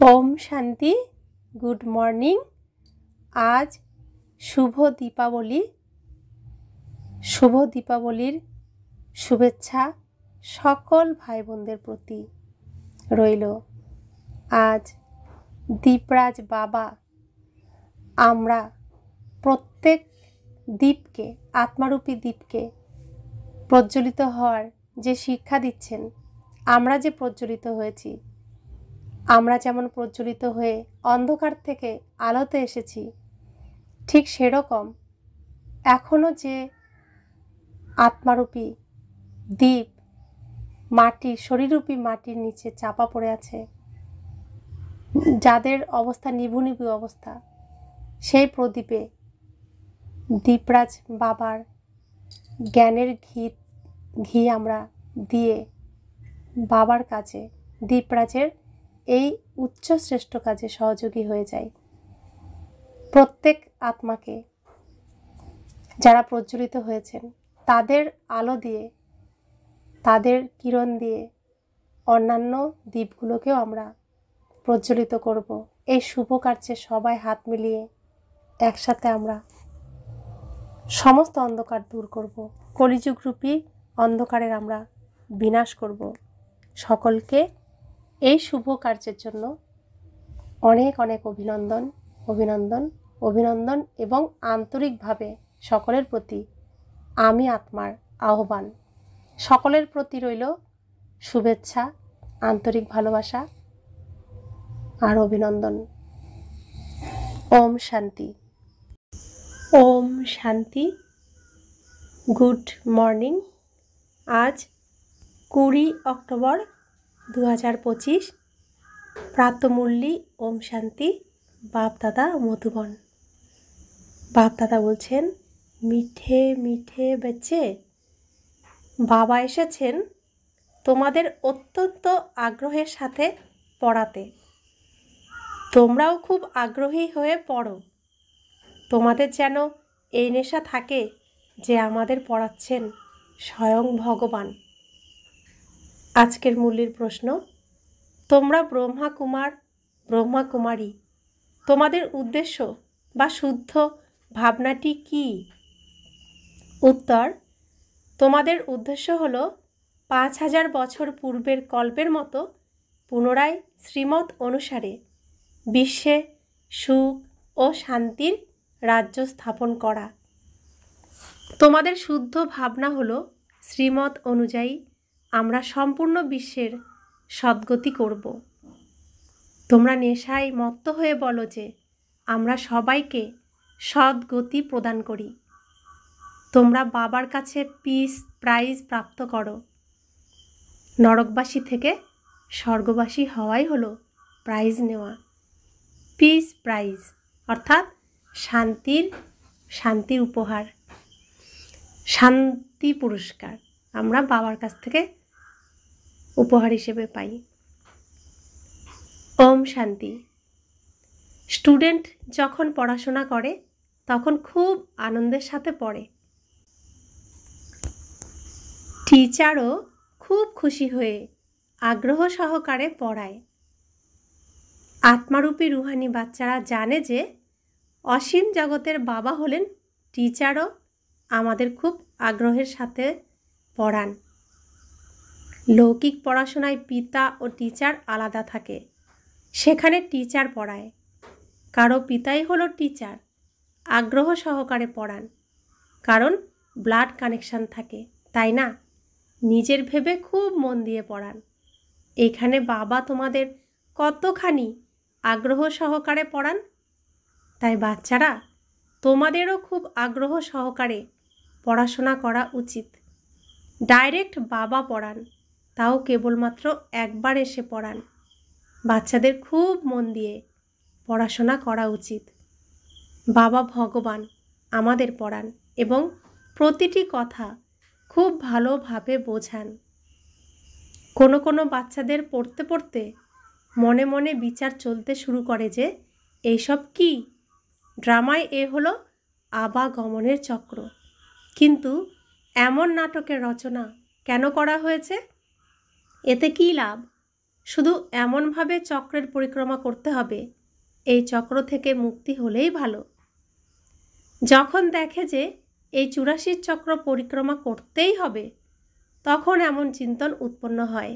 ওম শান্তি। Good morning. আজ শুভ দীপাবলি। শুভ দীপাবলির শুভেচ্ছা সকল ভাই বোনদের প্রতি রইল। আজ দীপরাজ বাবা আমরা প্রত্যেক দীপকে, আত্মারূপী দীপকে প্রজ্বলিত হওয়ার যে শিক্ষা দিচ্ছেন, আমরা যে প্রজ্বলিত হয়েছি, আমরা যেমন প্রজ্বলিত হয়ে অন্ধকার থেকে আলোতে এসেছি, ঠিক সেরকম এখনও যে আত্মারূপী দীপ মাটির, শরীররূপী মাটির নিচে চাপা পড়ে আছে, যাদের অবস্থা নিভু নিভু অবস্থা, সেই প্রদীপে দীপরাজ বাবার জ্ঞানের ঘি আমরা দিয়ে বাবার কাছে, দীপরাজের এই উচ্চ শ্রেষ্ঠ কাজে সহযোগী হয়ে যায়। প্রত্যেক আত্মাকে যারা প্রজ্বলিত হয়েছেন তাদের আলো দিয়ে, তাদের কিরণ দিয়ে অন্যান্য দ্বীপগুলোকেও আমরা প্রজ্বলিত করব। এই শুভ কার্যে সবাই হাত মিলিয়ে একসাথে আমরা সমস্ত অন্ধকার দূর করব, কলিযুগরূপী অন্ধকারের আমরা বিনাশ করব। সকলকে এই শুভ কার্যের জন্য অনেক অনেক অভিনন্দন, অভিনন্দন, অভিনন্দন এবং আন্তরিকভাবে সকলের প্রতি আমি আত্মার আহ্বান। সকলের প্রতি রইল শুভেচ্ছা, আন্তরিক ভালোবাসা আর অভিনন্দন। ওম শান্তি। ওম শান্তি। Good morning. আজ 20 অক্টোবর 2025। প্রাতমূল্যী ওম শান্তি। বাপদাদা মধুবন। বাপদাদা বলছেন, মিঠে মিঠে বেচে বাবা এসেছেন তোমাদের অত্যন্ত আগ্রহের সাথে পড়াতে। তোমরাও খুব আগ্রহী হয়ে পড়ো। তোমাদের যেন এই নেশা থাকে যে আমাদের পড়াচ্ছেন স্বয়ং ভগবান। আজকের মূল্যের প্রশ্ন, তোমরা ব্রহ্মা কুমার, ব্রহ্মা কুমারী, তোমাদের উদ্দেশ্য বা শুদ্ধ ভাবনাটি কি? উত্তর, তোমাদের উদ্দেশ্য হল 5000 বছর পূর্বের কল্পের মতো পুনরায় শ্রীমত অনুসারে বিশ্বে সুখ ও শান্তির রাজ্য স্থাপন করা। তোমাদের শুদ্ধ ভাবনা হলো শ্রীমত অনুযায়ী আমরা সম্পূর্ণ বিশ্বের সদ্গতি করব। তোমরা নেশায় মত্ত হয়ে বলো যে আমরা সবাইকে সদ্গতি প্রদান করি। তোমরা বাবার কাছে পিস প্রাইজ প্রাপ্ত করো। নরকবাসী থেকে স্বর্গবাসী হওয়াই হলো প্রাইজ নেওয়া। পিস প্রাইজ অর্থাৎ শান্তির উপহার, শান্তি পুরস্কার আমরা বাবার কাছ থেকে উপহার হিসেবে পাই। ওম শান্তি। স্টুডেন্ট যখন পড়াশোনা করে তখন খুব আনন্দের সাথে পড়ে। টিচারও খুব খুশি হয়ে আগ্রহ সহকারে পড়ায়। আত্মারূপী রুহানি বাচ্চারা জানে যে অসীম জগতের বাবা হলেন টিচারও আমাদের খুব আগ্রহের সাথে পড়ান। লৌকিক পড়াশোনায় পিতা ও টিচার আলাদা থাকে, সেখানে টিচার পড়ায়। কারো পিতাই হলো টিচার, আগ্রহ সহকারে পড়ান, কারণ ব্লাড কানেকশন থাকে, তাই না? নিজের ভেবে খুব মন দিয়ে পড়ান। এখানে বাবা তোমাদের কতখানি আগ্রহ সহকারে পড়ান, তাই বাচ্চারা তোমাদেরও খুব আগ্রহ সহকারে পড়াশোনা করা উচিত। ডাইরেক্ট বাবা পড়ান, তাও কেবলমাত্র একবার এসে পড়ান। বাচ্চাদের খুব মন দিয়ে পড়াশোনা করা উচিত। বাবা ভগবান আমাদের পড়ান এবং প্রতিটি কথা খুব ভালোভাবে বোঝান। কোনো কোনো বাচ্চাদের পড়তে পড়তে মনে মনে বিচার চলতে শুরু করে যে এইসব কি ড্রামায়, এ হলো আবাগমনের চক্র। কিন্তু এমন নাটকের রচনা কেন করা হয়েছে? এতে কী লাভ? শুধু এমনভাবে চক্রের পরিক্রমা করতে হবে, এই চক্র থেকে মুক্তি হলেই ভালো। যখন দেখে যে এই 84 চক্র পরিক্রমা করতেই হবে, তখন এমন চিন্তন উৎপন্ন হয়,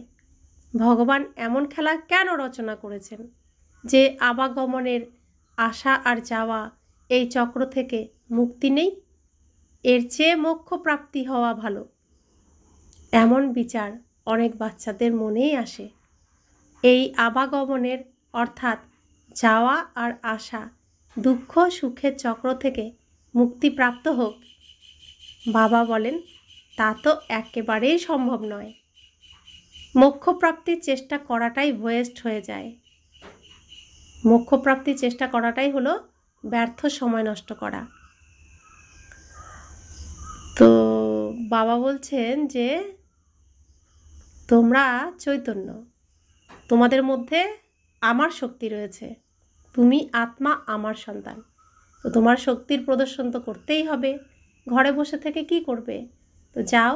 ভগবান এমন খেলা কেন রচনা করেছেন যে আবাগমনের আসা আর যাওয়া এই চক্র থেকে মুক্তি নেই? এর চেয়ে মোক্ষ প্রাপ্তি হওয়া ভালো। এমন বিচার অনেক বাচ্চাদের মনেই আসে। এই আবাগমনের অর্থাৎ যাওয়া আর আসা দুঃখ সুখের চক্র থেকে মুক্তিপ্রাপ্ত হোক। বাবা বলেন, তা তো একেবারেই সম্ভব নয়। মোক্ষপ্রাপ্তির চেষ্টা করাটাই ওয়েস্ট হয়ে যায়। মোক্ষপ্রাপ্তির চেষ্টা করাটাই হলো ব্যর্থ সময় নষ্ট করা। তো বাবা বলছেন যে তোমরা চৈতন্য, তোমাদের মধ্যে আমার শক্তি রয়েছে, তুমি আত্মা আমার সন্তান। তো তোমার শক্তির প্রদর্শন তো করতেই হবে। ঘরে বসে থেকে কি করবে? তো যাও,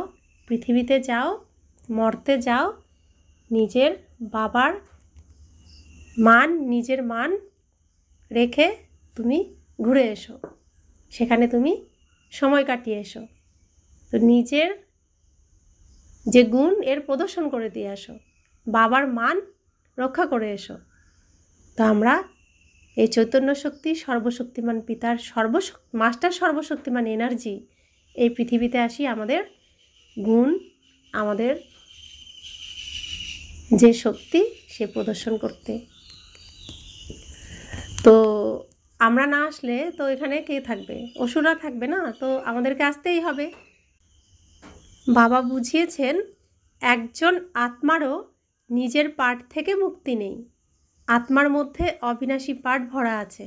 পৃথিবীতে যাও, মর্তে যাও, নিজের বাবার নিজের মান রেখে তুমি ঘুরে এসো, সেখানে তুমি সময় কাটিয়ে এসো। তো নিজের যে গুণ এর প্রদর্শন করে দিয়ে আসো, বাবার মান রক্ষা করে এসো। তো আমরা এই চৈতন্য শক্তি, সর্বশক্তিমান পিতার মাস্টার সর্বশক্তিমান এনার্জি এই পৃথিবীতে আসি আমাদের গুণ, আমাদের যে শক্তি সে প্রদর্শন করতে। তো আমরা না আসলে তো এখানে কে থাকবে? অসুররা থাকবে না, তো আমাদেরকে আসতেই হবে। বাবা বুঝিয়েছেন, একজন আত্মারও নিজের পাঠ থেকে মুক্তি নেই। আত্মার মধ্যে অবিনাশী পাঠ ভরা আছে।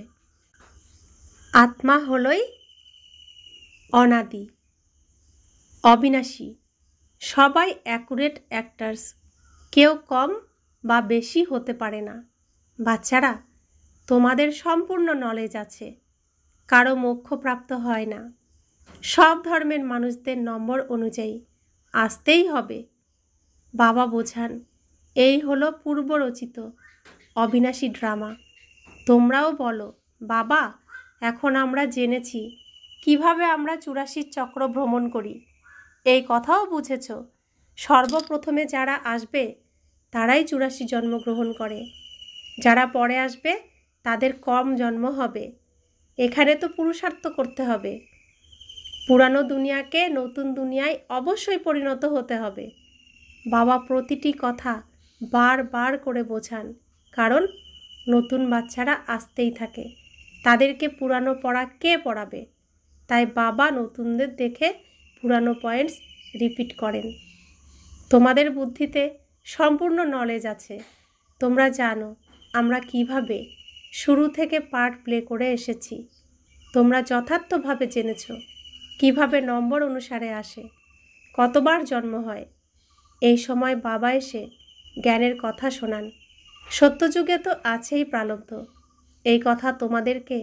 আত্মা হলই অনাদি, অবিনাশী। সবাই অ্যাকুরেট অ্যাক্টার্স, কেউ কম বা বেশি হতে পারে না। বাচ্চারা, তোমাদের সম্পূর্ণ নলেজ আছে, কারো মোক্ষ প্রাপ্ত হয় না। সব ধর্মের মানুষদের নম্বর অনুযায়ী আসতেই হবে। বাবা বোঝান, এই হলো পূর্বরচিত অবিনাশী ড্রামা। তোমরাও বলো, বাবা এখন আমরা জেনেছি কিভাবে আমরা 84 চক্র ভ্রমণ করি। এই কথাও বুঝেছ, সর্বপ্রথমে যারা আসবে তারাই 84 জন্মগ্রহণ করে, যারা পরে আসবে তাদের কম জন্ম হবে। এখানে তো পুরুষার্থ করতে হবে। পুরানো দুনিয়াকে নতুন দুনিয়ায় অবশ্যই পরিণত হতে হবে। বাবা প্রতিটি কথা বারবার করে বোঝান, কারণ নতুন বাচ্চারা আসতেই থাকে, তাদেরকে পুরানো পড়া কে পড়াবে? তাই বাবা নতুনদের দেখে পুরানো পয়েন্টস রিপিট করেন। তোমাদের বুদ্ধিতে সম্পূর্ণ নলেজ আছে, তোমরা জানো আমরা কিভাবে শুরু থেকে পার্ট প্লে করে এসেছি। তোমরা যথার্থভাবে জেনেছ কিভাবে নম্বর অনুসারে আসে, কতবার জন্ম হয়। এই সময় বাবা এসে জ্ঞানের কথা শোনান। সত্যযুগে তো আছেই প্রালব্ধ, এই কথা তোমাদেরকে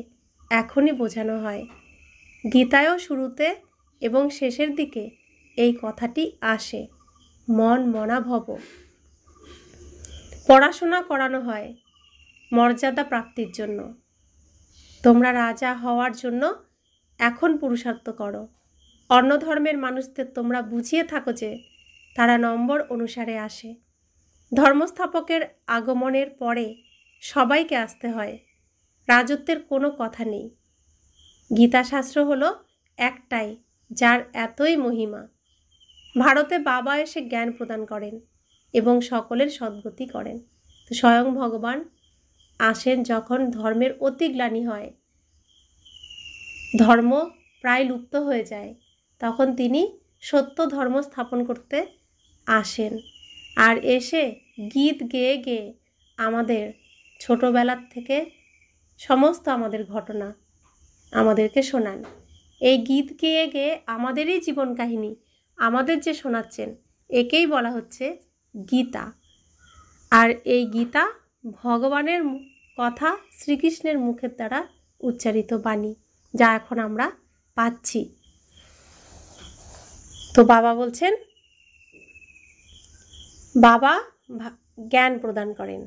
এখনই বোঝানো হয়। গীতায়ও শুরুতে এবং শেষের দিকে এই কথাটি আসে, মন মনা ভব। পড়াশোনা করানো হয় মর্যাদা প্রাপ্তির জন্য। তোমরা রাজা হওয়ার জন্য এখন পুরুষার্থ করো। অন্য ধর্মের মানুষদের তোমরা বুঝিয়ে থাকো যে তারা নম্বর অনুসারে আসে। ধর্মস্থাপকের আগমনের পরে সবাইকে আসতে হয়, রাজত্বের কোনো কথা নেই। গীতাশাস্ত্র হলো একটাই, যার এতই মহিমা। ভারতে বাবা এসে জ্ঞান প্রদান করেন এবং সকলের সদ্গতি করেন। তো স্বয়ং ভগবান আসেন যখন ধর্মের অতি গ্লানি হয়, ধর্ম প্রায় লুপ্ত হয়ে যায়, তখন তিনি সত্য ধর্ম স্থাপন করতে আসেন। আর এসে গীত গেয়ে গেয়ে আমাদের ছোটোবেলার থেকে সমস্ত আমাদের ঘটনা আমাদেরকে শোনান। এই গীত গেয়ে গেয়ে আমাদেরই জীবন কাহিনী আমাদের যে শোনাচ্ছেন, একেই বলা হচ্ছে গীতা। আর এই গীতা ভগবানের কথা, শ্রীকৃষ্ণের মুখের দ্বারা উচ্চারিত বাণী, যা এখন আমরা পাচ্ছি। তো বাবা বলছেন, বাবা জ্ঞান প্রদান করেন।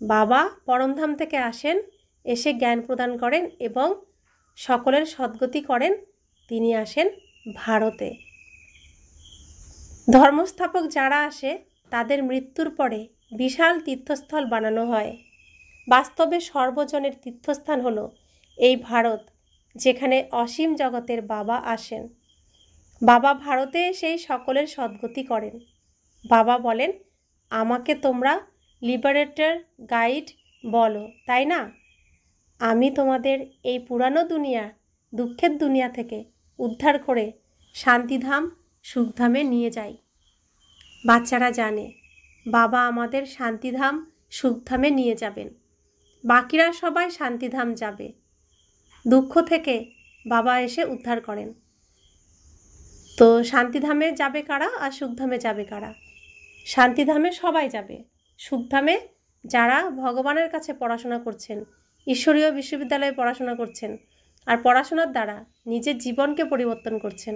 বাবা পরমধাম থেকে আসেন, এসে জ্ঞান প্রদান করেন এবং সকলের সদ্গতি করেন। তিনি আসেন ভারতে। ধর্মস্থাপক যারা আসে তাদের মৃত্যুর পরে বিশাল তীর্থস্থল বানানো হয়। বাস্তবে সর্বজনের তীর্থস্থান হলো এই ভারত, যেখানে অসীম জগতের বাবা আসেন। বাবা ভারতে এসেই সকলের সদ্গতি করেন। বাবা বলেন, আমাকে তোমরা লিবারেটর গাইড বলো, তাই না? আমি তোমাদের এই পুরানো দুনিয়া, দুঃখের দুনিয়া থেকে উদ্ধার করে শান্তিধাম, সুখধামে নিয়ে যাই। বাচ্চারা জানে বাবা আমাদের শান্তিধাম, সুখধামে নিয়ে যাবেন। বাকিরা সবাই শান্তিধাম যাবে। দুঃখ থেকে বাবা এসে উদ্ধার করেন। তো শান্তিধামে যাবে কারা আর সুখধামে যাবে কারা? শান্তিধামে সবাই যাবে। সুখধামে যারা ভগবানের কাছে পড়াশোনা করছেন, ঈশ্বরীয় বিশ্ববিদ্যালয়ে পড়াশোনা করছেন আর পড়াশোনার দ্বারা নিজের জীবনকে পরিবর্তন করছেন,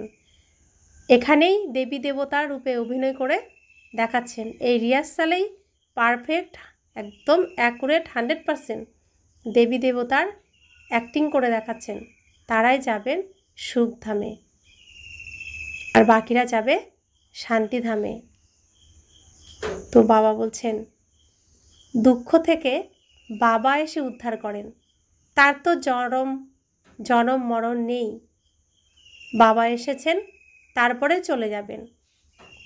এখানেই দেবী দেবতার রূপে অভিনয় করে দেখাচ্ছেন। এই রিহার্সালেই পারফেক্ট, একদম অ্যাকুরেট 100% দেবী দেবতার অ্যাক্টিং করে দেখাচ্ছেন। তারাই যাবেন সুখধামে আর বাকিরা যাবে শান্তিধামে। তো বাবা বলছেন, দুঃখ থেকে বাবা এসে উদ্ধার করেন। তার তো জনম মরণ নেই। বাবা এসেছেন, তারপরে চলে যাবেন।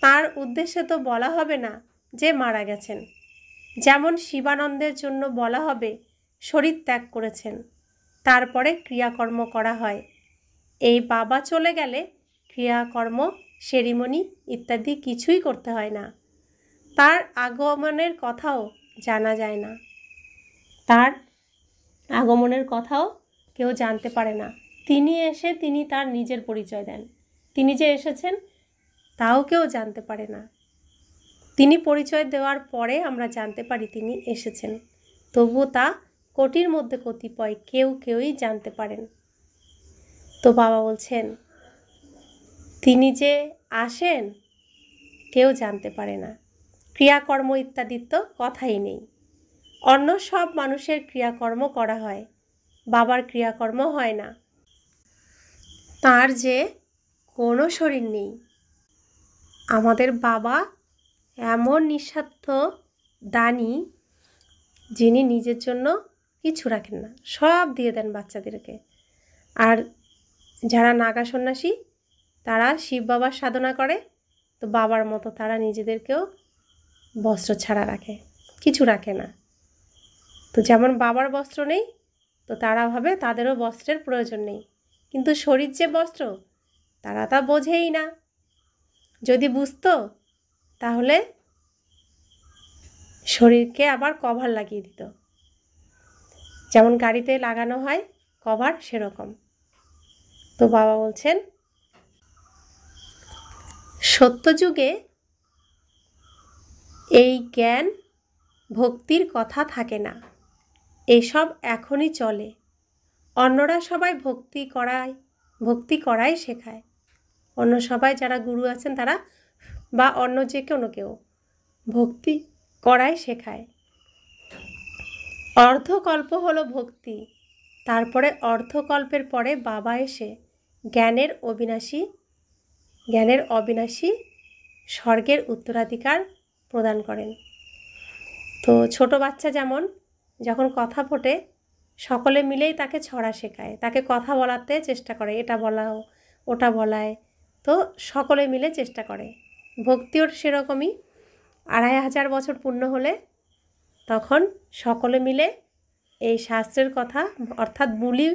তার উদ্দেশ্যে তো বলা হবে না যে মারা গেছেন। যেমন শিবানন্দের জন্য বলা হবে শরীর ত্যাগ করেছেন, তারপরে ক্রিয়াকর্ম করা হয়। এই বাবা চলে গেলে ক্রিয়াকর্ম, সেরিমনি ইত্যাদি কিছুই করতে হয় না। তার আগমনের কথাও জানা যায় না। তার আগমনের কথাও কেউ জানতে পারে না। তিনি এসে তিনি তার নিজের পরিচয় দেন। তিনি যে এসেছেন তাও কেউ জানতে পারে না। তিনি পরিচয় দেওয়ার পরে আমরা জানতে পারি তিনি এসেছেন। তবুও তা কোটির মধ্যে কতিপয় কেউই জানতে পারেন। তো বাবা বলছেন, তিনি যে আসেন কেউ জানতে পারে না। ক্রিয়াকর্ম ইত্যাদির তো কথাই নেই। অন্য সব মানুষের ক্রিয়াকর্ম করা হয়, বাবার ক্রিয়াকর্ম হয় না। তার যে কোনো শরীর নেই। আমাদের বাবা এমন নিঃস্বার্থ দানী, যিনি নিজের জন্য কিছু রাখেন না, সব দিয়ে দেন বাচ্চাদেরকে। আর যারা নাগা সন্ন্যাসী তারা শিব বাবার সাধনা করে, তো বাবার মতো তারা নিজেদেরকেও বস্ত্র ছাড়া রাখে, কিছু রাখে না। তো যেমন বাবার বস্ত্র নেই, তো তারা ভাবে তাদেরও বস্ত্রের প্রয়োজন নেই। কিন্তু শরীর যে বস্ত্র তারা তা বোঝেই না। যদি বুঝতো তাহলে শরীরকে আবার কভার লাগিয়ে দিত, যেমন গাড়িতে লাগানো হয় কভার, সেরকম। তো বাবা বলছেন, সত্যযুগে এই জ্ঞান ভক্তির কথা থাকে না, এসব এখনই চলে। অন্যরা সবাই ভক্তি করাই শেখায়। অন্য সবাই যারা গুরু আছেন তারা বা অন্য যে কোনো কেউ ভক্তি করাই শেখায়। অর্ধকল্প হলো ভক্তি, তারপরে অর্ধকল্পের পরে বাবা এসে জ্ঞানের অবিনাশী স্বর্গের উত্তরাধিকার প্রদান করেন। তো ছোট বাচ্চা যেমন যখন কথা ফোটে সকলে মিলেই তাকে ছড়া শেখায়, তাকে কথা বলাতে চেষ্টা করে, এটা বলাও ওটা বলায়, তো সকলে মিলে চেষ্টা করে। ভক্তিও সেরকমই। 2500 বছর পূর্ণ হলে তখন সকলে মিলে এই শাস্ত্রের কথা অর্থাৎ বুলি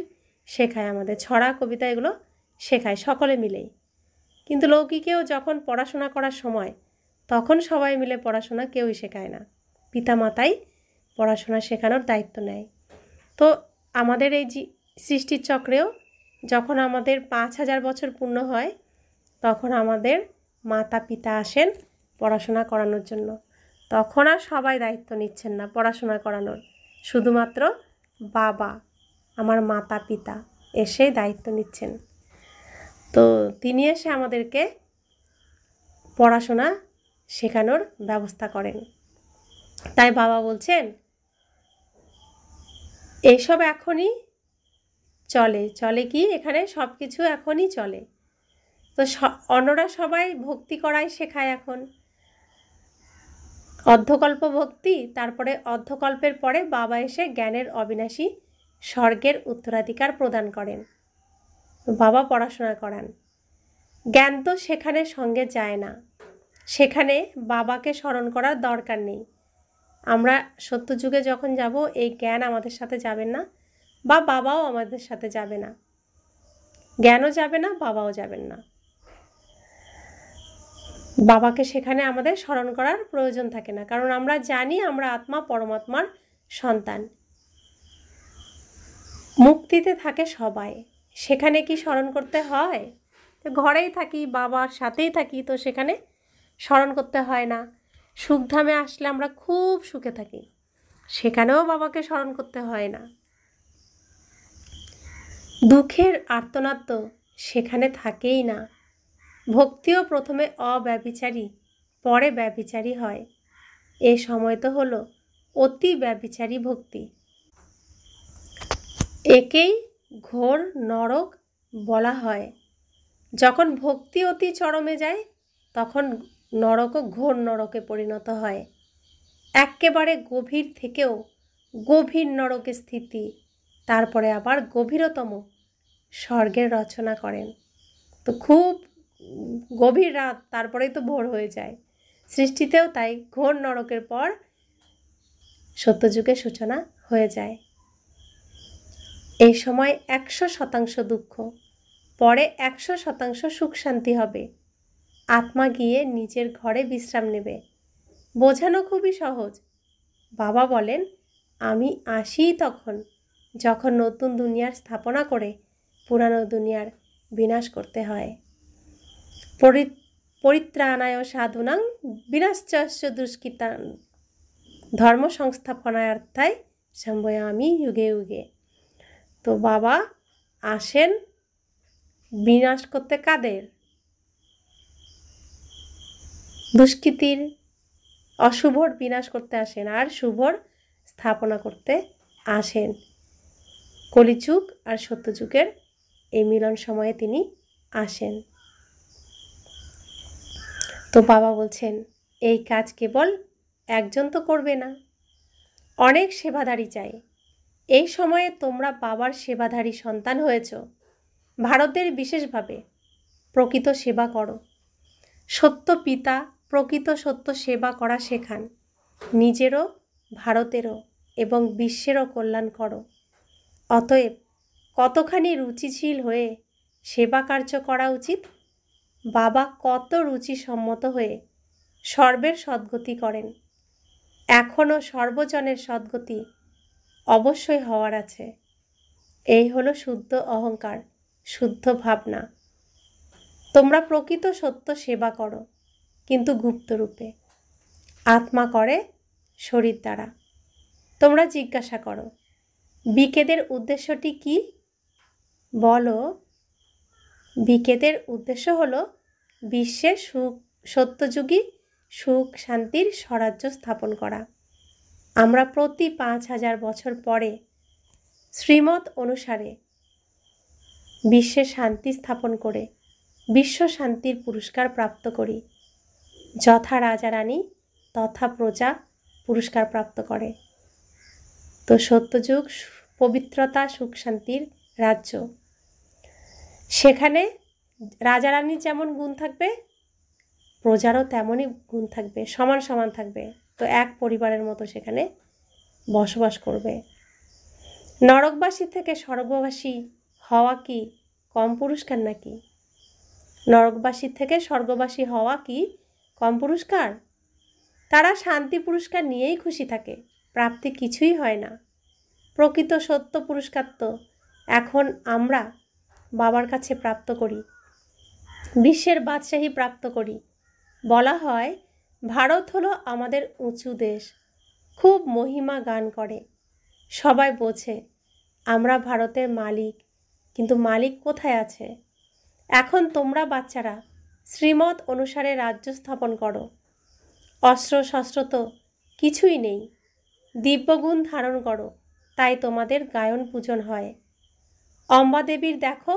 শেখায়, আমাদের ছড়া কবিতা এগুলো শেখায় সকলে মিলেই। কিন্তু লৌকিকেও যখন পড়াশোনা করার সময় তখন সবাই মিলে পড়াশোনা কেউই শেখায় না, পিতামাতাই পড়াশোনা শেখানোর দায়িত্ব নেয়। তো আমাদের এই সৃষ্টির চক্রেও যখন আমাদের 5000 বছর পূর্ণ হয় তখন আমাদের মাতা পিতা আসেন পড়াশোনা করানোর জন্য। তখন আর সবাই দায়িত্ব নিচ্ছেন না পড়াশোনা করানোর, শুধুমাত্র বাবা, আমার মাতা পিতা এসে দায়িত্ব নিচ্ছেন। তো তিনি এসে আমাদেরকে পড়াশোনা শেখানোর ব্যবস্থা করেন। তাই বাবা বলছেন এইসব এখনই চলে, চলে কি এখানে সব কিছু এখনই চলে। তো অন্যরা সবাই ভক্তি করাই শেখায় এখন, অর্ধকল্প ভক্তি, তারপরে অর্ধকল্পের পরে বাবা এসে জ্ঞানের অবিনাশী স্বর্গের উত্তরাধিকার প্রদান করেন। বাবা পড়াশোনা করান। জ্ঞান তো সেখানে সঙ্গে যায় না, সেখানে বাবাকে স্মরণ করার দরকার নেই। আমরা সত্যযুগে যখন যাব এই জ্ঞান আমাদের সাথে যাবেন না, বা বাবাও আমাদের সাথে যাবে না, জ্ঞানও যাবে না, বাবাও যাবেন না। বাবাকে সেখানে আমাদের স্মরণ করার প্রয়োজন থাকে না, কারণ আমরা জানি আমরা আত্মা পরমাত্মার সন্তান। মুক্তিতে থাকে সবাই, সেখানে কি স্মরণ করতে হয়? ঘরেই থাকি, বাবার সাথেই থাকি, তো সেখানে স্মরণ করতে হয় না। সুখধামে আসলে আমরা খুব সুখে থাকি, সেখানেও বাবাকে স্মরণ করতে হয় না। দুঃখের আর্তনাদ তো সেখানে থাকেই না। ভক্তিও প্রথমে অব্যভিচারী, পরে ব্যভিচারী হয়। এ সময় তো হলো অতি ব্যভিচারী ভক্তি। একেই ঘোর নরক বলা হয়। যখন ভক্তি অতি চরমে যায় তখন নরকও ঘোর নরকে পরিণত হয়। একেবারে গভীর থেকেও গভীর নরকে স্থিতি, তারপরে আবার গভীরতম স্বর্গের রচনা করেন। তো খুব গভীর রাত, তারপরেই তো ভোর হয়ে যায়। সৃষ্টিতেও তাই ঘোর নরকের পর সত্যযুগের সূচনা হয়ে যায়। এই সময় 100% দুঃখ, পরে 100% সুখ শান্তি হবে। আত্মা গিয়ে নিজের ঘরে বিশ্রাম নেবে। বোঝানো খুবই সহজ। বাবা বলেন আমি আসি তখন যখন নতুন দুনিয়ার স্থাপনা করে পুরানো দুনিয়ার বিনাশ করতে হয়। পরিত্রাণায় সাধুনাং বিনাশ্চস্য দুষ্কৃতাং ধর্ম সংস্থাপনার্থায় সম্ভয়ামি যুগে যুগে। তো বাবা আসেন বিনাশ করতে কাদের? দুষ্কৃতির, অশুভর বিনাশ করতে আসেন, আর শুভর স্থাপনা করতে আসেন। কলিযুগ আর সত্যযুগের এই মিলন সময়ে তিনি আসেন। তো বাবা বলছেন এই কাজ কেবল একজন তো করবে না, অনেক সেবাধারী চাই। এই সময়ে তোমরা বাবার সেবাধারী সন্তান হয়েছ। ভারতের বিশেষভাবে প্রকৃত সেবা করো। সত্য পিতা প্রকৃত সত্য সেবা করা শেখান। নিজেরও, ভারতেরও এবং বিশ্বেরও কল্যাণ করো। অতএব কতখানি রুচিশীল হয়ে সেবা কার্য করা উচিত। বাবা কত রুচিসম্মত হয়ে সর্বের সদ্গতি করেন। এখনও সর্বজনের সদ্গতি অবশ্যই হওয়ার আছে। এই হলো শুদ্ধ অহংকার, শুদ্ধ ভাবনা। তোমরা প্রকৃত সত্য সেবা করো, কিন্তু গুপ্তরূপে। আত্মা করে শরীর দ্বারা। তোমরা জিজ্ঞাসা করো বিকেদের উদ্দেশ্যটি কি? বলো বিকেদের উদ্দেশ্য হলো বিশ্বে সত্যযুগী সুখ শান্তির স্বরাজ্য স্থাপন করা। আমরা প্রতি 5000 বছর পরে শ্রীমত অনুসারে বিশ্বে শান্তি স্থাপন করে বিশ্ব শান্তির পুরস্কার প্রাপ্ত করি। যথা রাজা রানী তথা প্রজা পুরস্কার প্রাপ্ত করে। তো সত্যযুগ পবিত্রতা সুখ শান্তির রাজ্য। সেখানে রাজা রানীর যেমন গুণ থাকবে প্রজারও তেমনই গুণ থাকবে, সমান সমান থাকবে। তো এক পরিবারের মতো সেখানে বসবাস করবে। নরকবাসী থেকে স্বর্গবাসী হওয়া কি কম পুরস্কার নাকি? নরকবাসী থেকে স্বর্গবাসী হওয়া কি কম পুরস্কার? তারা শান্তি পুরস্কার নিয়েই খুশি থাকে, প্রাপ্তি কিছুই হয় না। প্রকৃত সত্য পুরস্কার তো এখন আমরা বাবার কাছে প্রাপ্ত করি, বিশ্বের বাদশাহী প্রাপ্ত করি। বলা হয় ভারত হলো আমাদের উঁচু দেশ, খুব মহিমা গান করে, সবাই বোঝে আমরা ভারতের মালিক। কিন্তু মালিক কোথায় আছে? এখন তোমরা বাচ্চারা শ্রীমত অনুসারে রাজ্য স্থাপন করো। অস্ত্র শস্ত্র তো কিছুই নেই, দিব্যগুণ ধারণ করো, তাই তোমাদের গায়ন পূজন হয়। অম্বা দেবীর দেখো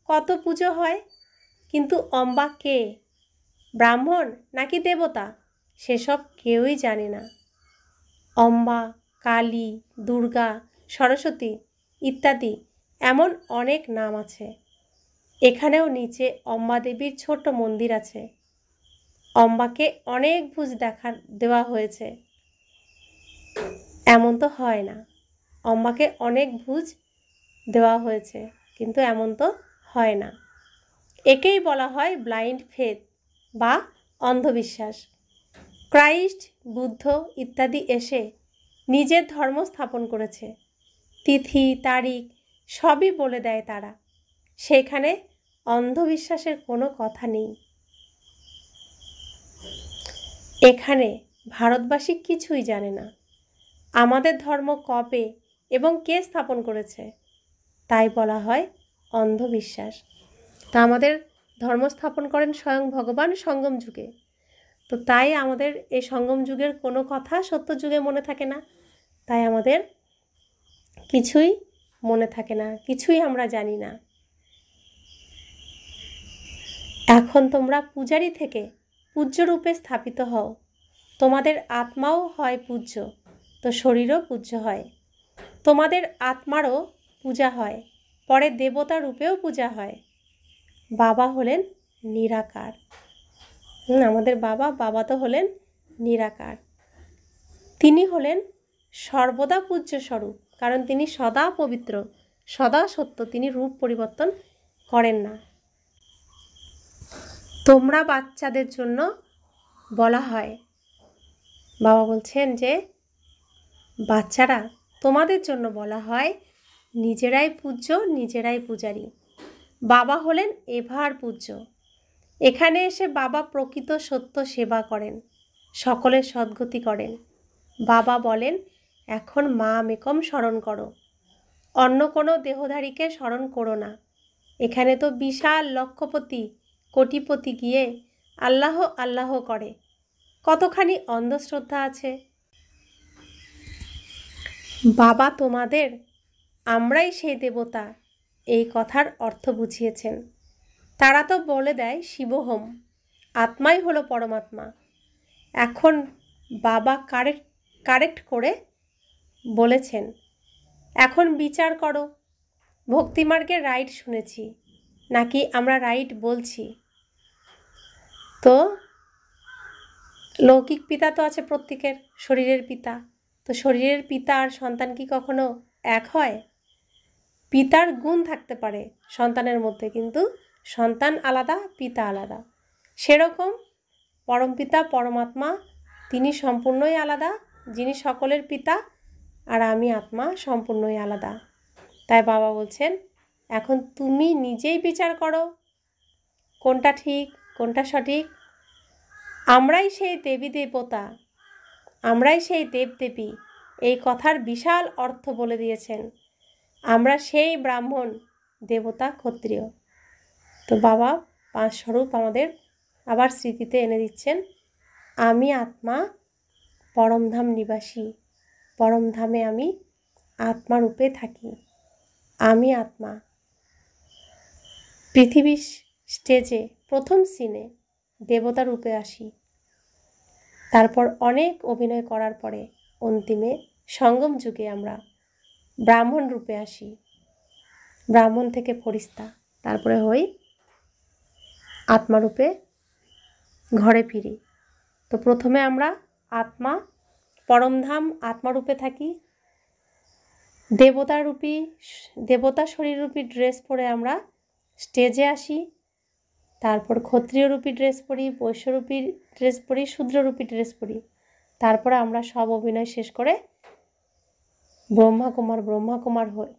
কত পুজো হয়, কিন্তু অম্বা কে, ব্রাহ্মণ নাকি দেবতা, সেসব কেউই জানে না। অম্বা, কালী, দুর্গা, সরস্বতী ইত্যাদি এমন অনেক নাম আছে। এখানেও নিচে অম্বা দেবীর ছোট্ট মন্দির আছে। অম্বাকে অনেক ভুজ দেওয়া হয়েছে, এমন তো হয় না। অম্বাকে অনেক ভুজ দেওয়া হয়েছে, কিন্তু এমন তো হয় না। একেই বলা হয় ব্লাইন্ড ফেথ বা অন্ধবিশ্বাস। ক্রাইস্ট, বুদ্ধ ইত্যাদি এসে নিজের ধর্ম স্থাপন করেছে। তিথি তারিখ সবই বলে দেয় তারা, সেখানে অন্ধবিশ্বাসের কোনো কথা নেই। এখানে ভারতবাসী কিছুই জানে না আমাদের ধর্ম কবে এবং কে স্থাপন করেছে, তাই বলা হয় অন্ধবিশ্বাস। তা আমাদের ধর্ম স্থাপন করেন স্বয়ং ভগবান সঙ্গম যুগে, তো তাই আমাদের এই সঙ্গম যুগের কোনো কথা সত্য যুগে মনে থাকে না, তাই আমাদের কিছুই মনে থাকে না, কিছুই আমরা জানি না। এখন তোমরা পূজারী থেকে পূজ্য রূপে স্থাপিত হও, তোমাদের আত্মাও হয় পূজ্য, তো শরীরও পূজ্য হয়। তোমাদের আত্মারও পূজা হয়, পরে দেবতা রূপেও পূজা হয়। বাবা হলেন নিরাকার। আমাদের বাবা তো হলেন নিরাকার। তিনি হলেন সর্বদা পূজ্য স্বরূপ, কারণ তিনি সদা পবিত্র, সদা সত্য, তিনি রূপ পরিবর্তন করেন না। তোমরা বাচ্চাদের জন্য বলা হয়, বাবা বলছেন যে বাচ্চারা তোমাদের জন্য বলা হয় নিজেরাই পূজ্য, নিজেরাই পূজারী। বাবা হলেন এভার পূজ্য। এখানে এসে বাবা প্রকৃত সত্য সেবা করেন, সকলের সদ্গতি করেন। বাবা বলেন এখন মা মেকম স্মরণ করো, অন্য কোনো দেহধারীকে স্মরণ করো না। এখানে তো বিশাল লক্ষপতি কোটিপতি গিয়ে আল্লাহ আল্লাহ করে, কতখানি অন্ধশ্রদ্ধা আছে। বাবা তোমাদের আমরাই সেই দেবতা এই কথার অর্থ বুঝিয়েছেন। তারা তো বলে দেয় শিবহোম, আত্মাই হলো পরমাত্মা। এখন বাবা কারেক্ট করে বলেছেন, এখন বিচার করো, ভক্তিমার্গের রাইট শুনেছি নাকি আমরা রাইট বলছি। তো লৌকিক পিতা তো আছে প্রত্যেকের, শরীরের পিতা, তো শরীরের পিতা আর সন্তান কি কখনো এক হয়? পিতার গুণ থাকতে পারে সন্তানের মধ্যে, কিন্তু সন্তান আলাদা, পিতা আলাদা। সেরকম পরমপিতা পরমাত্মা তিনি সম্পূর্ণই আলাদা, যিনি সকলের পিতা, আর আমি আত্মা সম্পূর্ণই আলাদা। তাই বাবা বলছেন এখন তুমি নিজেই বিচার করো কোনটা ঠিক কোনটা সঠিক। আমরাই সেই দেবী দেবতা, আমরাই সেই দেবদেবী, এই কথার বিশাল অর্থ বলে দিয়েছেন। আমরা সেই ব্রাহ্মণ, দেবতা, ক্ষত্রিয়। তো বাবা পাঁচ স্বরূপ আমাদের আবার স্মৃতিতে এনে দিচ্ছেন। আমি আত্মা পরমধাম নিবাসী, পরমধামে আমি আত্মারূপে থাকি। আমি আত্মা পৃথিবীর স্টেজে প্রথম সিনে দেবতা রূপে আসি, তারপর অনেক অভিনয় করার পরে অন্তিমে সঙ্গম যুগে আমরা ব্রাহ্মণ রূপে আসি, ব্রাহ্মণ থেকে ফরিস্তা, তারপরে হই আত্মারূপে ঘরে ফিরি। তো প্রথমে আমরা আত্মা পরমধাম আত্মারূপে থাকি, দেবতা শরীররূপী ড্রেস পরে আমরা স্টেজে আসি, তারপর ক্ষত্রিয়রূপী ড্রেস পরি, বৈশ্যরূপী ড্রেস পরি, শূদ্ররূপী ড্রেস পরি। তারপরে আমরা সব অভিনয় শেষ করে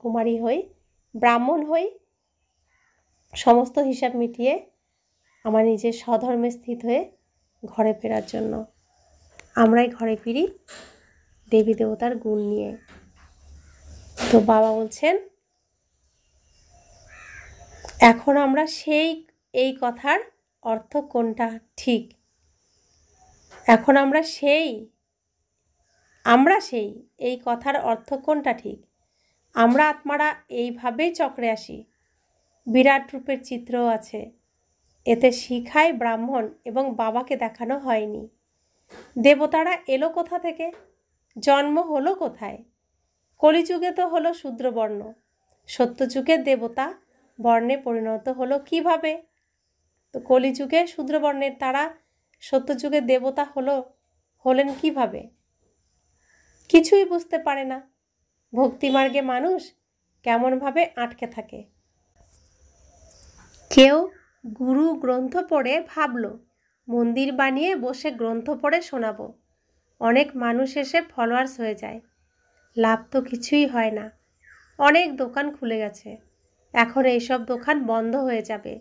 কুমারী হই, ব্রাহ্মণ হই। সমস্ত হিসাব মিটিয়ে আমার নিজের স্বধর্মে স্থিত হয়ে ঘরে ফেরার জন্য আমরাই ঘরে ফিরি দেবী দেবতার গুণ নিয়ে। তো বাবা বলছেন এখন আমরা এই কথার অর্থ কোনটা ঠিক, এখন আমরা সেই আমরা সেই, এই কথার অর্থ কোনটা ঠিক? আমরা আত্মারা এইভাবেই চক্রে আসি। বিরাট রূপের চিত্রও আছে, এতে শিখায় ব্রাহ্মণ এবং বাবাকে দেখানো হয়নি। দেবতারা এলো কোথা থেকে? জন্ম হলো কোথায়? কলিযুগে তো হলো শূদ্রবর্ণ, সত্যযুগে দেবতা বর্ণে পরিণত হলো কিভাবে? তো কলিযুগে শূদ্রবর্ণের তারা সত্যযুগে দেবতা হলেন কিভাবে? কিছুই বুঝতে পারে না। ভক্তিমার্গে মানুষ কেমনভাবে আটকে থাকে। কেউ গুরু গ্রন্থ পড়ে ভাবল মন্দির বানিয়ে বসে গ্রন্থ পড়ে শোনাবো। অনেক মানুষ এসে ফলোয়ার্স হয়ে যায়, লাভ তো কিছুই হয় না। অনেক দোকান খুলে গেছে, এখন এইসব দোকান বন্ধ হয়ে যাবে।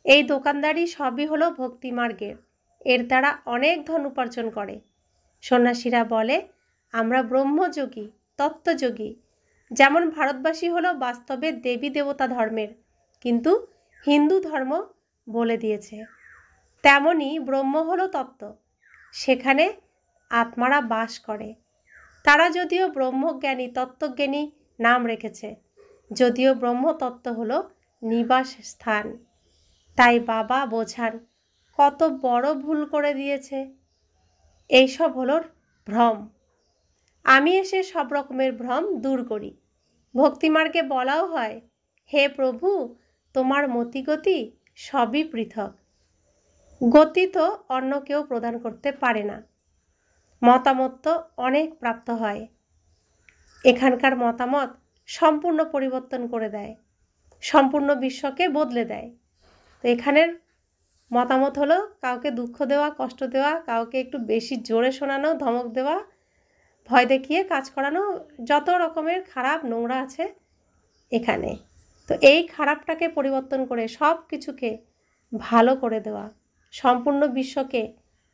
এই দোকানদারি সবই হলো ভক্তিমার্গের, এর দ্বারা অনেক ধন উপার্জন করে। সন্ন্যাসীরা বলে আমরা ব্রহ্মযোগী, তত্ত্বযোগী। যেমন ভারতবাসী হলো বাস্তবে দেবী দেবতা ধর্মের, কিন্তু হিন্দু ধর্ম বলে দিয়েছে। তেমনি ব্রহ্ম হলো তত্ত্ব, সেখানে আত্মারা বাস করে। তারা যদিও ব্রহ্মজ্ঞানী তত্ত্বজ্ঞানী নাম রেখেছে, যদিও ব্রহ্মতত্ত্ব হলো নিবাস স্থান। তাই বাবা বোঝান কত বড় ভুল করে দিয়েছে। এইসব হলো ভ্রম। আমি এসে সব রকমের ভ্রম দূর করি। ভক্তিমার্গে বলাও হয়, হে প্রভু, তোমার মতিগতি সবই পৃথক। গতি তো অন্য কেউ প্রদান করতে পারে না। মতামত তো অনেক প্রাপ্ত হয়, এখানকার মতামত সম্পূর্ণ পরিবর্তন করে দেয়, সম্পূর্ণ বিশ্বকে বদলে দেয়। তো এখানের মতামত হলো কাউকে দুঃখ দেওয়া, কষ্ট দেওয়া, কাউকে একটু বেশি জোরে শোনানো, ধমক দেওয়া, ভয় দেখিয়ে কাজ করানো, যত রকমের খারাপ নোংরা আছে এখানে। তো এই খারাপটাকে পরিবর্তন করে সব কিছুকে ভালো করে দেওয়া, সম্পূর্ণ বিশ্বকে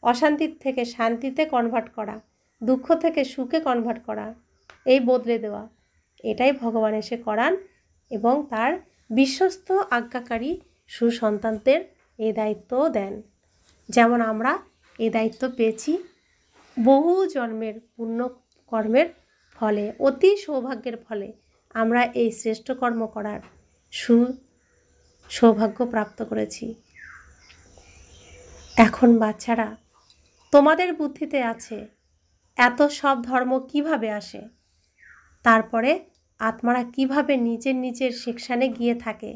অশান্তির থেকে শান্তিতে কনভার্ট করা, দুঃখ থেকে সুখে কনভার্ট করা, এই বদলে দেওয়া, এটাই ভগবান এসে করান এবং তার বিশ্বস্ত আজ্ঞাকারী সুসন্তানদের এই দায়িত্বও দেন। যেমন আমরা এই দায়িত্ব পেয়েছি বহু জন্মের পুণ্যকর্মের ফলে, অতি সৌভাগ্যের ফলে আমরা এই শ্রেষ্ঠ কর্ম করার সৌভাগ্য প্রাপ্ত করেছি। এখন বাচ্চারা, তোমাদের বুদ্ধিতে আছে এত সব ধর্ম কিভাবে আসে, তারপরে আত্মারা কিভাবে নিজের নিজের সেকশানে গিয়ে থাকে,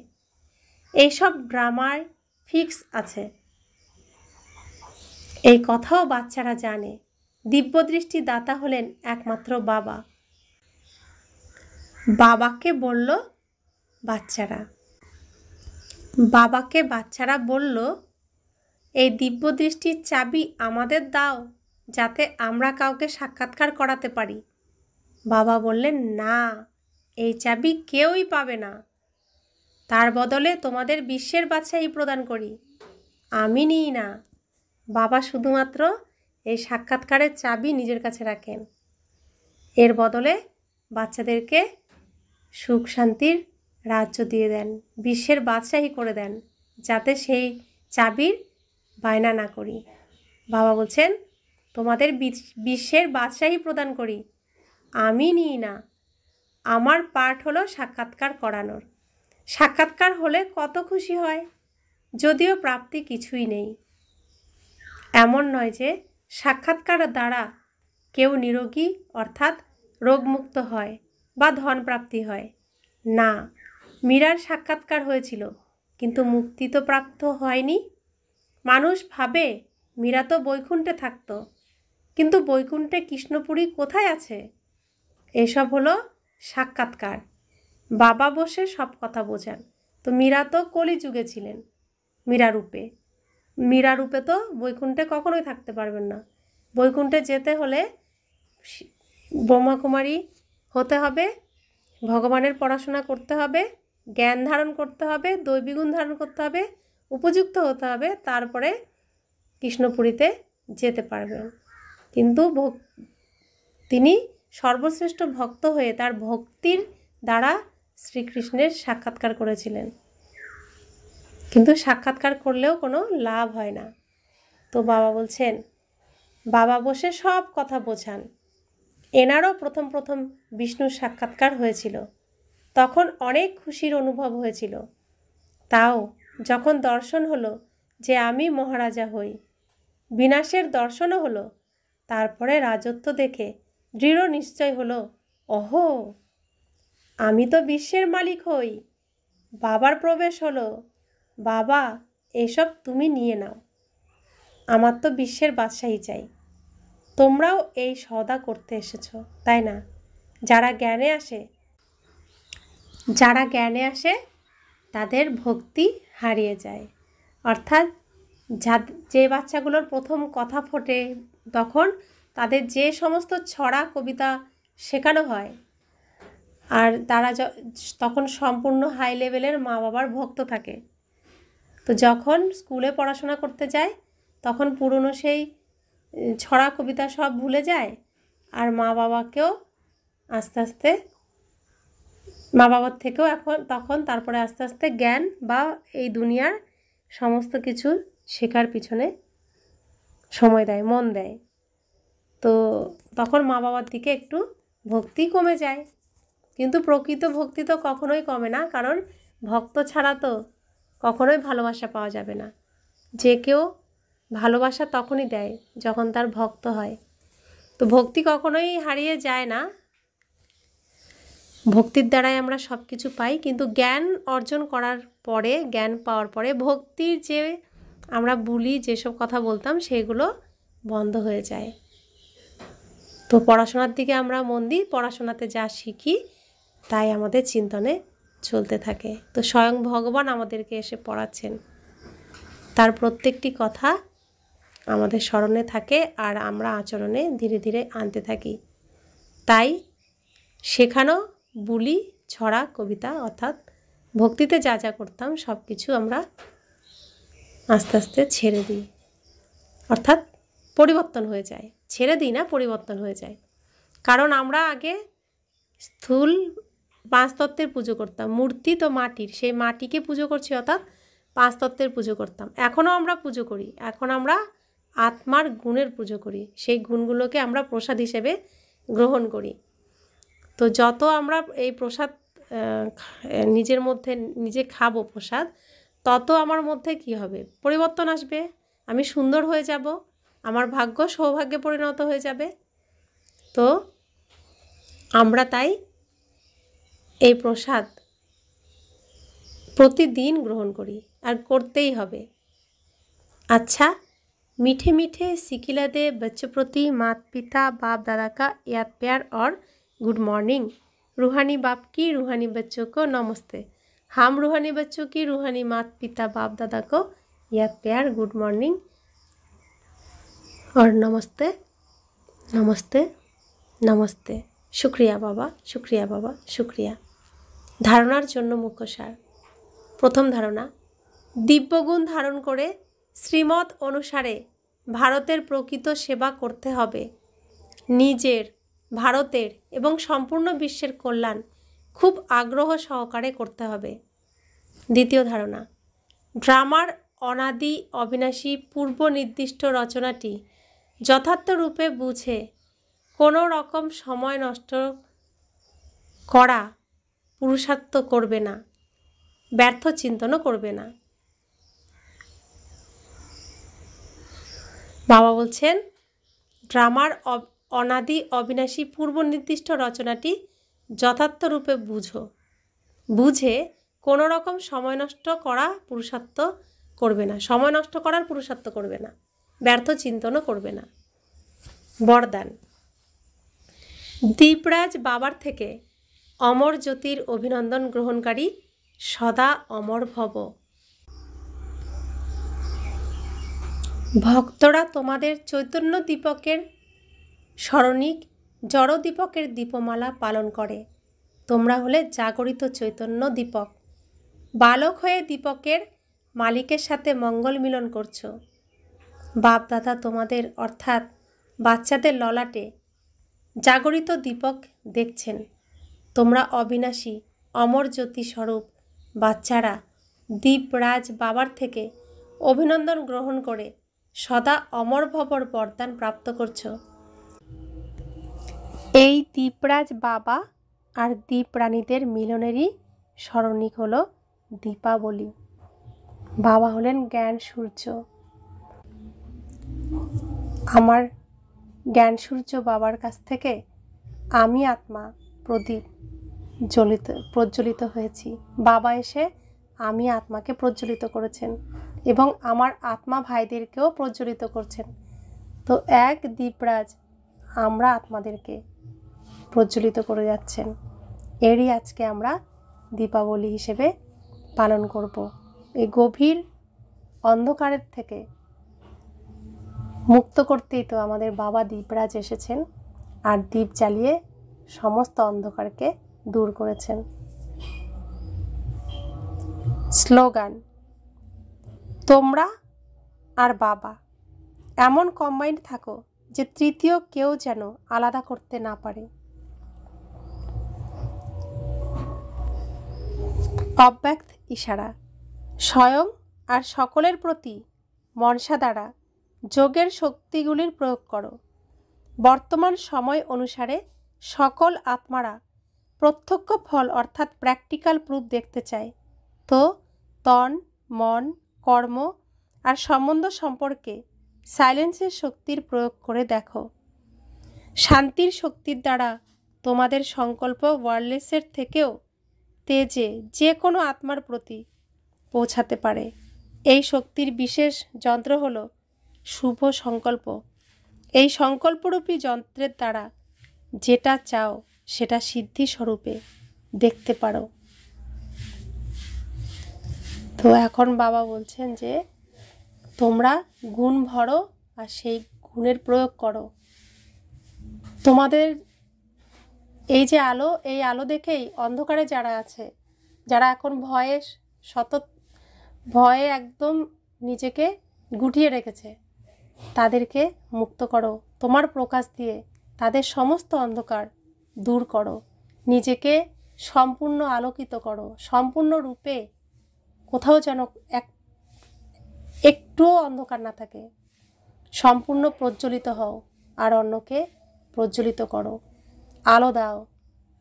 এইসব ড্রামায় ফিক্স আছে। এই কথাও বাচ্চারা জানে। দিব্যদৃষ্টি দাতা হলেন একমাত্র বাবা। বাবাকে বলল বাচ্চারা বলল, এই দিব্যদৃষ্টির চাবি আমাদের দাও, যাতে আমরা কাউকে সাক্ষাৎকার করাতে পারি। বাবা বললেন, না, এই চাবি কেউই পাবে না। তার বদলে তোমাদের বিশ্বের বাদশাহী প্রদান করি, আমি নিই না। বাবা শুধুমাত্র এই সাক্ষাৎকারের চাবি নিজের কাছে রাখেন, এর বদলে বাচ্চাদেরকে সুখ শান্তির রাজ্য দিয়ে দেন, বিশ্বের বাদশাহী করে দেন, যাতে সেই চাবির বায়না না করি। বাবা বলছেন, তোমাদের বিশ্বের বাদশাহী প্রদান করি, আমি নিই না। আমার পার্ট হলো সাক্ষাৎকার করানোর। সাক্ষাৎকার হলে কত খুশি হয়, যদিও প্রাপ্তি কিছুই নেই। এমন নয় যে সাক্ষাৎকার দ্বারা কেউ নিরোগী অর্থাৎ রোগমুক্ত হয় বা ধন প্রাপ্তি হয় না। মীরার সাক্ষাৎকার হয়েছিল, কিন্তু মুক্তি তো প্রাপ্ত হয়নি। মানুষ ভাবে মীরা তো বৈকুণ্ঠে থাকতো, কিন্তু বৈকুণ্ঠে কৃষ্ণপুরী কোথায় আছে? এসব হলো সাক্ষাৎকার। বাবা বসে সব কথা বোঝান। তো মীরা তো কলিযুগে ছিলেন, মীরা রূপে তো বৈকুণ্ঠে কখনোই থাকতে পারবেন না। বৈকুণ্ঠে যেতে হলে ব্রহ্মাকুমারী হতে হবে, ভগবানের পড়াশোনা করতে হবে, জ্ঞান ধারণ করতে হবে, দৈবিগুণ ধারণ করতে হবে, উপযুক্ত হতে হবে, তারপরে কৃষ্ণপুরীতে যেতে পারবেন। কিন্তু তিনি সর্বশ্রেষ্ঠ ভক্ত হয়ে তার ভক্তির দ্বারা শ্রীকৃষ্ণের সাক্ষাৎকার করেছিলেন, কিন্তু সাক্ষাৎকার করলেও কোনো লাভ হয় না। তো বাবা বলছেন, বাবা বসে সব কথা বোঝান, এনারও প্রথম প্রথম বিষ্ণুর সাক্ষাৎকার হয়েছিল, তখন অনেক খুশির অনুভব হয়েছিল। তাও যখন দর্শন হলো যে আমি মহারাজা হই, বিনাশের দর্শনও হলো, তারপরে রাজত্ব দেখে দৃঢ় নিশ্চয় হলো, ওহো, আমি তো বিশ্বের মালিক হই। বাবার প্রবেশ হলো, বাবা এসব তুমি নিয়ে নাও, আমার তো বিশ্বের বাদশাহী চাই। তোমরাও এই সওদা করতে এসেছো, তাই না? যারা জ্ঞানে আসে তাদের ভক্তি হারিয়ে যায়। অর্থাৎ যে বাচ্চাগুলোর প্রথম কথা ফোটে, তখন তাদের যে সমস্ত ছড়া কবিতা শেখানো হয়, আর তারা তখন সম্পূর্ণ হাই লেভেলের মা বাবার ভক্ত থাকে। তো যখন স্কুলে পড়াশোনা করতে যায়, তখন পুরনো সেই ছড়া কবিতা সব ভুলে যায়, আর মা বাবাকেও আস্তে আস্তে, মা বাবার থেকেও তখন তারপরে আস্তে আস্তে জ্ঞান বা এই দুনিয়ার সমস্ত কিছু শেখার পিছনে সময় দেয়, মন দেয়। তো তখন মা বাবার দিকে একটু ভক্তি কমে যায়, কিন্তু প্রকৃত ভক্তি তো কখনোই কমে না, কারণ ভক্ত ছাড়া তো কখনোই ভালোবাসা পাওয়া যাবে না। যে কেউ ভালোবাসা তখনই দেয় যখন তার ভক্ত হয়। তো ভক্তি কখনোই হারিয়ে যায় না, ভক্তির দ্বারাই আমরা সব কিছু পাই। কিন্তু জ্ঞান অর্জন করার পরে, জ্ঞান পাওয়ার পরে ভক্তির যে আমরা বলি যেসব কথা বলতাম, সেগুলো বন্ধ হয়ে যায়। তো পড়াশোনার দিকে আমরা মন দিই, পড়াশোনাতে যা শিখি তাই আমাদের চিন্তনে চলতে থাকে। তো স্বয়ং ভগবান আমাদেরকে এসে পড়াচ্ছেন, তার প্রত্যেকটি কথা আমাদের স্মরণে থাকে, আর আমরা আচরণে ধীরে ধীরে আনতে থাকি। তাই শেখানো বুলি, ছড়া, কবিতা, অর্থাৎ ভক্তিতে যা যা করতাম সব কিছু আমরা আস্তে আস্তে ছেড়ে দিই, অর্থাৎ পরিবর্তন হয়ে যায়। ছেড়ে দিই না, পরিবর্তন হয়ে যায়। কারণ আমরা আগে স্থূল পাঁচতত্ত্বের পুজো করতাম, মূর্তি তো মাটির, সেই মাটিকে পুজো করছি, অর্থাৎ পাঁচতত্ত্বের পুজো করতাম। এখনও আমরা পুজো করি, এখন আমরা আত্মার গুণের পুজো করি, সেই গুণগুলোকে আমরা প্রসাদ হিসেবে গ্রহণ করি। তো যত আমরা এই প্রসাদ নিজের মধ্যে নিজে খাবো প্রসাদ, তত আমার মধ্যে কি হবে? পরিবর্তন আসবে, আমি সুন্দর হয়ে যাব, আমার ভাগ্য সৌভাগ্যে পরিণত হয়ে যাবে। তো আমরা তাই এই প্রসাদ প্রতিদিন গ্রহণ করি, আর করতেই হবে। अच्छा, मीठे मीठे सिकिला दे बच्चों प्रति माता पिता बाप दादा का याद प्यार और गुड मॉर्निंग। रूहानी बाप की रूहानी बच्चों को नमस्ते। हम रूहानी बच्चों की रूहानी माता पिता बाप दादा को याद प्यार, गुड मॉर्निंग और नमस्ते नमस्ते नमस्ते। शुक्रिया बाबा, शुक्रिया बाबा, शुक्रिया। धारणार जन्य मुख्य सार। प्रथम धारणा, दिव्यगुण धारण करे শ্রীমত অনুসারে ভারতের প্রকৃত সেবা করতে হবে। নিজের, ভারতের এবং সম্পূর্ণ বিশ্বের কল্যাণ খুব আগ্রহ সহকারে করতে হবে। দ্বিতীয় ধারণা, ড্রামার অনাদি অবিনাশী পূর্ব নির্দিষ্ট রচনাটি যথার্থ রূপে বুঝে কোনো রকম সময় নষ্ট করা পুরুষার্থ করবে না, ব্যর্থ চিন্তনও করবে না। বাবা বলছেন, ড্রামার অনাদি অবিনাশী পূর্ব নির্দিষ্ট রচনাটি যথার্থ রূপে বুঝে কোনো রকম সময় নষ্ট করা পুরুষার্থ করবে না, সময় নষ্ট করার পুরুষার্থ করবে না, ব্যর্থ চিন্তনও করবে না। বরদান, দীপরাজ বাবার থেকে অমর জ্যোতির অভিনন্দন গ্রহণকারী সদা অমর ভব। ভক্তরা তোমাদের চৈতন্য দীপকের স্মরণিক জড় দীপকের দীপমালা পালন করে। তোমরা হলে জাগরিত চৈতন্য দীপক। বালক হয়ে দীপকের মালিকের সাথে মঙ্গল মিলন করছো। বাপ দাদা তোমাদের অর্থাৎ বাচ্চাদের ললাটে জাগরিত দীপক দেখছেন। তোমরা অবিনাশী অমর জ্যোতি স্বরূপ বাচ্চারা দীপরাজ বাবার থেকে অভিনন্দন গ্রহণ করে সদা অমর ভবর বরদান প্রাপ্ত করছো। এই দীপরাজ বাবা আর দীপরানীদের মিলনেরই স্মরণিক হলো দীপাবলি। বাবা হলেন জ্ঞান সূর্য। আমার জ্ঞান সূর্য বাবার কাছ থেকে আমি আত্মা প্রদীপ প্রজ্বলিত হয়েছি। বাবা এসে আমি আত্মাকে প্রজ্বলিত করেছেন এবং আমার আত্মা ভাইদেরকেও প্রজ্বলিত করছেন। তো এক দীপরাজ আমরা আত্মাদেরকে প্রজ্বলিত করে যাচ্ছেন। এরই আজকে আমরা দীপাবলি হিসেবে পালন করব। এই গভীর অন্ধকারের থেকে মুক্ত করতেই তো আমাদের বাবা দীপরাজ এসেছেন আর দীপ জ্বালিয়ে সমস্ত অন্ধকারকে দূর করেছেন। স্লোগান, তোমরা আর বাবা এমন কম্বাইন্ড থাকো যে তৃতীয় কেউ যেন আলাদা করতে না পারে। অব্যক্ত ইশারা, স্বয়ং আর সকলের প্রতি মনসা দ্বারা যোগের শক্তিগুলির প্রয়োগ করো। বর্তমান সময় অনুসারে সকল আত্মারা প্রত্যক্ষ ফল অর্থাৎ প্র্যাকটিক্যাল প্রুফ দেখতে চায়। তো তন, মন, কর্ম আর সম্বন্ধ সম্পর্কে সাইলেন্সের শক্তির প্রয়োগ করে দেখো। শান্তির শক্তির দ্বারা তোমাদের সংকল্প ওয়ারলেসের থেকেও তেজে যে কোনো আত্মার প্রতি পৌঁছাতে পারে। এই শক্তির বিশেষ যন্ত্র হলো শুভ সংকল্প। এই সংকল্পরূপী যন্ত্রের দ্বারা যেটা চাও সেটা সিদ্ধি স্বরূপে দেখতে পারো। তো এখন বাবা বলছেন যে তোমরা গুণ ভরো আর সেই গুণের প্রয়োগ করো। তোমাদের এই যে আলো, এই আলো দেখেই অন্ধকারে যারা আছে, যারা এখন ভয়ে একদম নিজেকে গুটিয়ে রেখেছে, তাদেরকে মুক্ত করো। তোমার প্রকাশ দিয়ে তাদের সমস্ত অন্ধকার দূর করো। নিজেকে সম্পূর্ণ আলোকিত করো। সম্পূর্ণ রূপে কোথাও যেন একটুও অন্ধকার না থাকে। সম্পূর্ণ প্রজ্বলিত হও আর অন্যকে প্রজ্বলিত করো। আলো দাও,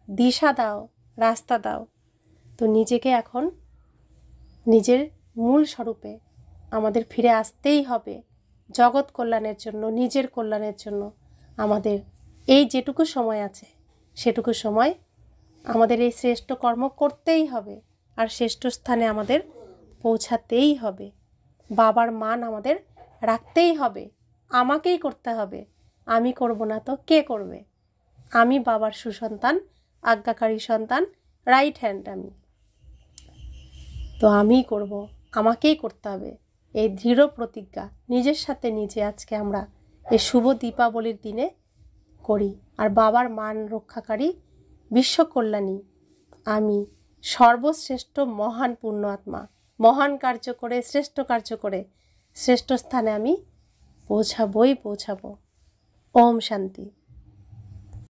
দিশা দাও, রাস্তা দাও। তো নিজেকে এখন নিজের মূল স্বরূপে আমাদের ফিরে আসতেই হবে। জগৎ কল্যাণের জন্য, নিজের কল্যাণের জন্য আমাদের এই যেটুকু সময় আছে সেটুকু সময় আমাদের এই শ্রেষ্ঠ কর্ম করতেই হবে আর শ্রেষ্ঠ স্থানে আমাদের পৌঁছাতেই হবে। বাবার মান আমাদের রাখতেই হবে। আমাকেই করতে হবে। আমি করব না তো কে করবে? আমি বাবার সুসন্তান, আজ্ঞাকারী সন্তান, রাইট হ্যান্ড আমি। তো আমিই করব, আমাকেই করতে হবে। এই দৃঢ় প্রতিজ্ঞা নিজের সাথে নিজে আজকে আমরা এই শুভ দীপাবলির দিনে করি। আর বাবার মান রক্ষাকারী, বিশ্ব কল্যাণী আমি, সর্বশ্রেষ্ঠ মহান পূর্ণ আত্মা, মহান কার্য করে, শ্রেষ্ঠ কার্য করে শ্রেষ্ঠ স্থানে আমি পৌঁছাবো। ওম শান্তি।